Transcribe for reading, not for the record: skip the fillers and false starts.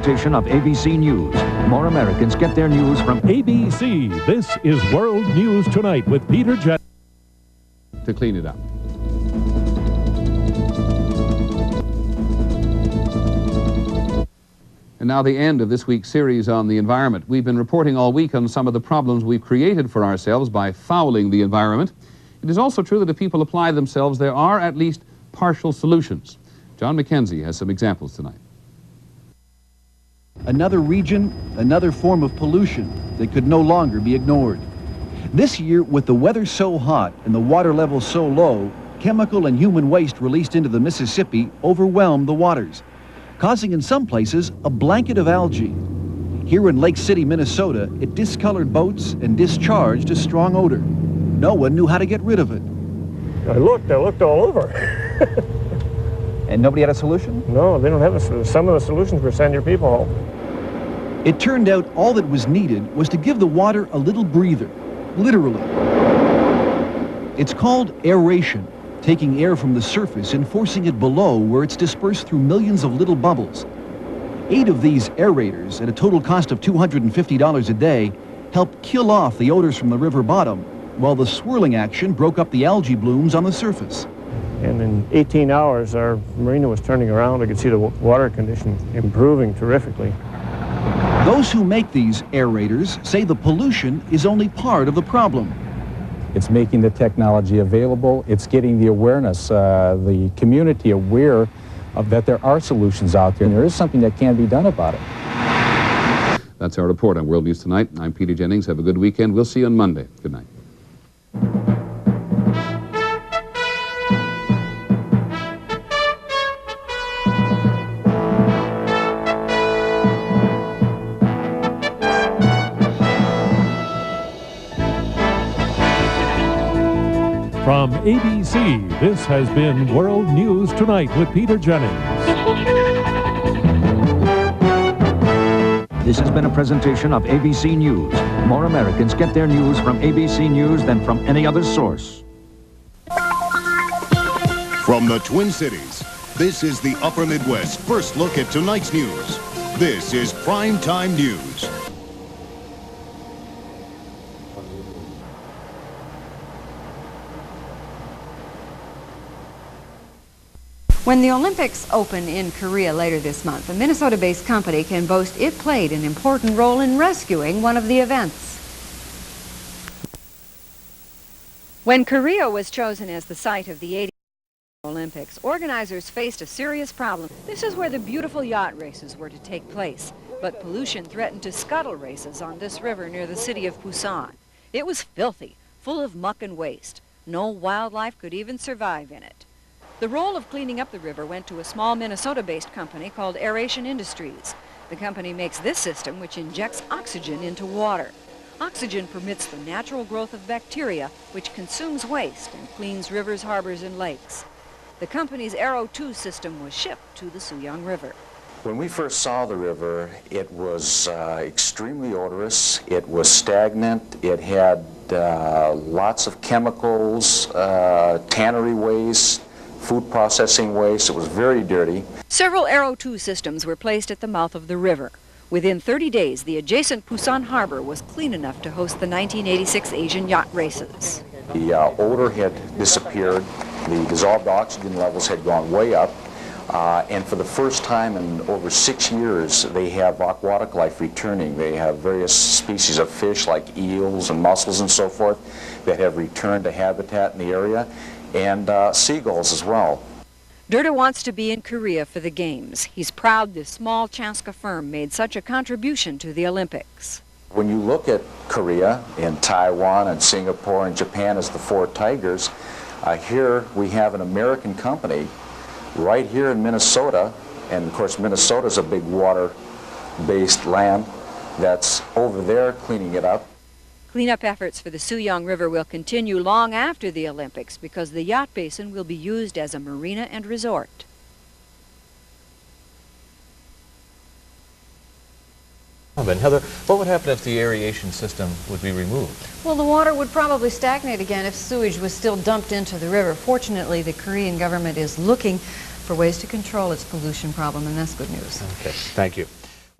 presentation of ABC News. More Americans get their news from ABC. This is World News Tonight with Peter Jennings. To clean it up. And now the end of this week's series on the environment. We've been reporting all week on some of the problems we've created for ourselves by fouling the environment. It is also true that if people apply themselves, there are at least partial solutions. John McKenzie has some examples tonight. Another region, another form of pollution that could no longer be ignored. This year, with the weather so hot and the water level so low, chemical and human waste released into the Mississippi overwhelmed the waters, causing in some places a blanket of algae. Here in Lake City, Minnesota, it discolored boats and discharged a strong odor. No one knew how to get rid of it. I looked all over. And nobody had a solution? No, they don't have a solution. Some of the solutions were send your people home. It turned out all that was needed was to give the water a little breather, literally. It's called aeration, taking air from the surface and forcing it below where it's dispersed through millions of little bubbles. 8 of these aerators, at a total cost of $250 a day, helped kill off the odors from the river bottom, while the swirling action broke up the algae blooms on the surface. And in 18 hours, our marina was turning around. I could see the water condition improving terrifically. Those who make these aerators say the pollution is only part of the problem. It's making the technology available. It's getting the awareness, the community aware of that there are solutions out there, and there is something that can be done about it. That's our report on World News Tonight. I'm Peter Jennings. Have a good weekend. We'll see you on Monday. Good night. From ABC, this has been World News Tonight with Peter Jennings. This has been a presentation of ABC News. More Americans get their news from ABC News than from any other source. From the Twin Cities, this is the Upper Midwest first look at tonight's news. This is Primetime News. When the Olympics open in Korea later this month, a Minnesota-based company can boast it played an important role in rescuing one of the events. When Korea was chosen as the site of the 80 Olympics, organizers faced a serious problem. This is where the beautiful yacht races were to take place, but pollution threatened to scuttle races on this river near the city of Busan. It was filthy, full of muck and waste. No wildlife could even survive in it. The role of cleaning up the river went to a small Minnesota-based company called Aeration Industries. The company makes this system, which injects oxygen into water. Oxygen permits the natural growth of bacteria, which consumes waste and cleans rivers, harbors, and lakes. The company's Aero 2 system was shipped to the Suyang River. When we first saw the river, it was extremely odorous. It was stagnant. It had lots of chemicals, tannery waste, food processing waste. It was very dirty. Several Aero 2 systems were placed at the mouth of the river. Within 30 days, the adjacent Busan harbor was clean enough to host the 1986 Asian yacht races. The odor had disappeared. The dissolved oxygen levels had gone way up. And for the first time in over 6 years, they have aquatic life returning. They have various species of fish like eels and mussels and so forth that have returned to habitat in the area, and seagulls as well. Durda wants to be in Korea for the Games. He's proud this small Chanska firm made such a contribution to the Olympics. When you look at Korea and Taiwan and Singapore and Japan as the 4 tigers, here we have an American company right here in Minnesota, and of course Minnesota's a big water-based land, that's over there cleaning it up. Cleanup efforts for the Suyang River will continue long after the Olympics because the yacht basin will be used as a marina and resort. And Heather, what would happen if the aeration system would be removed? Well, the water would probably stagnate again if sewage was still dumped into the river. Fortunately, the Korean government is looking for ways to control its pollution problem, and that's good news. Okay, thank you.